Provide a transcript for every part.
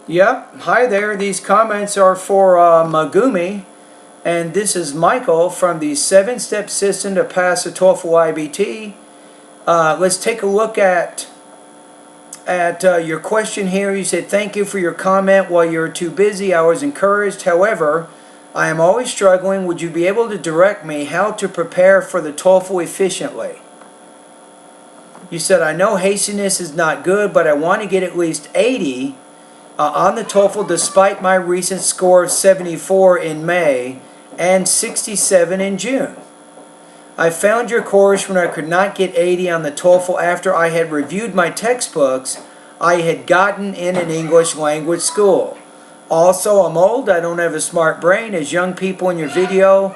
Yep, hi there. These comments are for Megumi, and this is Michael from the 7-step system to pass the TOEFL IBT. Let's take a look at your question here. You said, thank you for your comment. While you're too busy, I was encouraged. However, I am always struggling. Would you be able to direct me how to prepare for the TOEFL efficiently? You said, I know hastiness is not good, but I want to get at least 80 on the TOEFL despite my recent score of 74 in May and 67 in June. I found your course when I could not get 80 on the TOEFL after I had reviewed my textbooks I had gotten in an English language school. Also, I'm old, I don't have a smart brain as young people in your video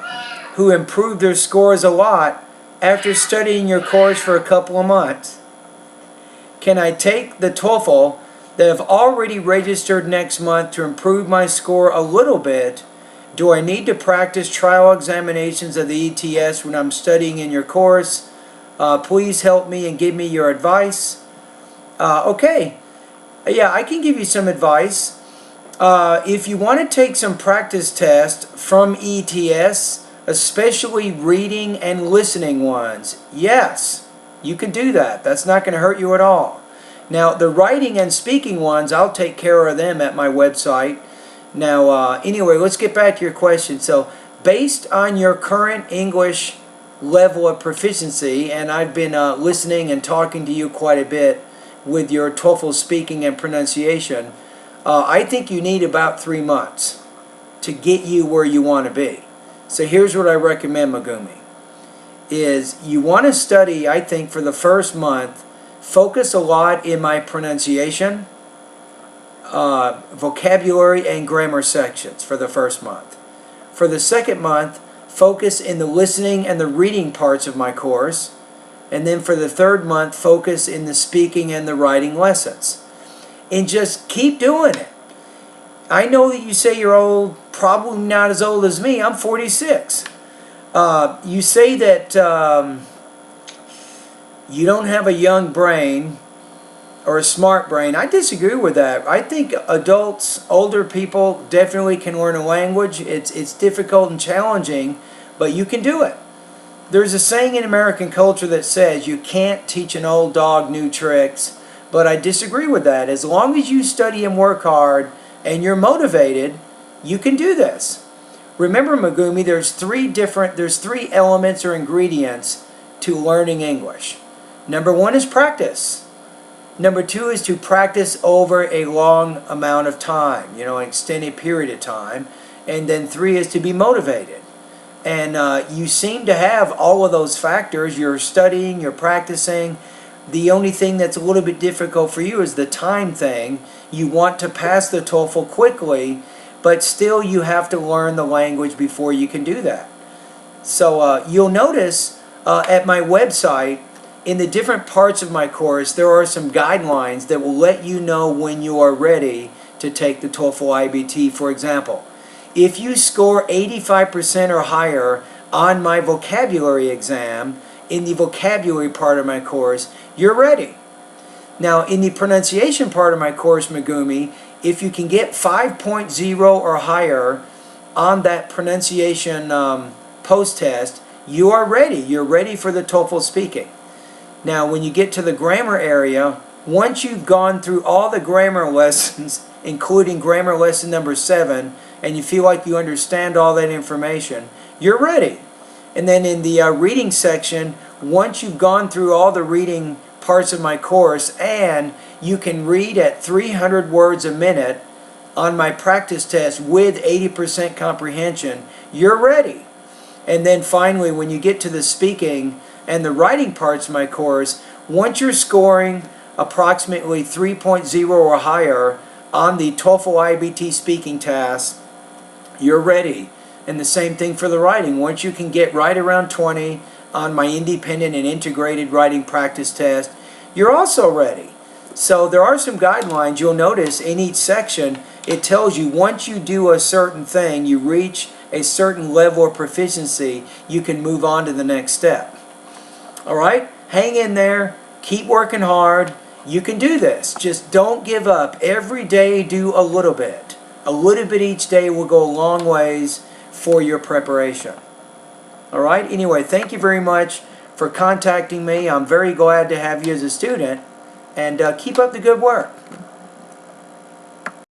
who improved their scores a lot after studying your course for a couple of months. Can I take the TOEFL that have already registered next month to improve my score a little bit? Do I need to practice trial examinations of the ETS when I'm studying in your course? Please help me and give me your advice. Okay, yeah, I can give you some advice. If you want to take some practice tests from ETS, especially reading and listening ones, yes, you can do that. That's not going to hurt you at all. Now, the writing and speaking ones, I'll take care of them at my website. Now, anyway, let's get back to your question. So, based on your current English level of proficiency, and I've been listening and talking to you quite a bit with your TOEFL speaking and pronunciation, I think you need about 3 months to get you where you want to be. So, here's what I recommend, Megumi, is you want to study, I think, for the first month, focus a lot in my pronunciation, vocabulary, and grammar sections for the first month. For the second month, focus in the listening and the reading parts of my course. And then for the third month, focus in the speaking and the writing lessons. And just keep doing it. I know that you say you're old, probably not as old as me. I'm 46. You say that you don't have a young brain or a smart brain. I disagree with that. I think adults, older people, definitely can learn a language. It's difficult and challenging, but you can do it. There's a saying in American culture that says you can't teach an old dog new tricks, but I disagree with that. As long as you study and work hard and you're motivated, you can do this. Remember, Megumi, there's three elements or ingredients to learning English. Number 1 is practice. Number 2 is to practice over a long amount of time, an extended period of time. And then 3 is to be motivated. And you seem to have all of those factors. You're studying, you're practicing. The only thing that's a little bit difficult for you is the time thing. You want to pass the TOEFL quickly, but still you have to learn the language before you can do that. So you'll notice at my website, in the different parts of my course, there are some guidelines that will let you know when you are ready to take the TOEFL IBT. For example, if you score 85% or higher on my vocabulary exam, in the vocabulary part of my course, you're ready. Now, in the pronunciation part of my course, Megumi, if you can get 5.0 or higher on that pronunciation post-test, you are ready. You're ready for the TOEFL speaking. Now, when you get to the grammar area, once you've gone through all the grammar lessons, including grammar lesson number 7, and you feel like you understand all that information, you're ready. And then in the reading section, once you've gone through all the reading parts of my course and you can read at 300 words a minute on my practice test with 80% comprehension, you're ready. And then finally, when you get to the speaking and the writing parts of my course, once you're scoring approximately 3.0 or higher on the TOEFL IBT speaking task, you're ready. And the same thing for the writing. Once you can get right around 20 on my independent and integrated writing practice test, you're also ready. So there are some guidelines. You'll notice in each section, it tells you once you do a certain thing, you reach a certain level of proficiency, you can move on to the next step. All right? Hang in there. Keep working hard. You can do this. Just don't give up. Every day do a little bit. A little bit each day will go a long ways for your preparation. All right? Anyway, thank you very much for contacting me. I'm very glad to have you as a student. And keep up the good work.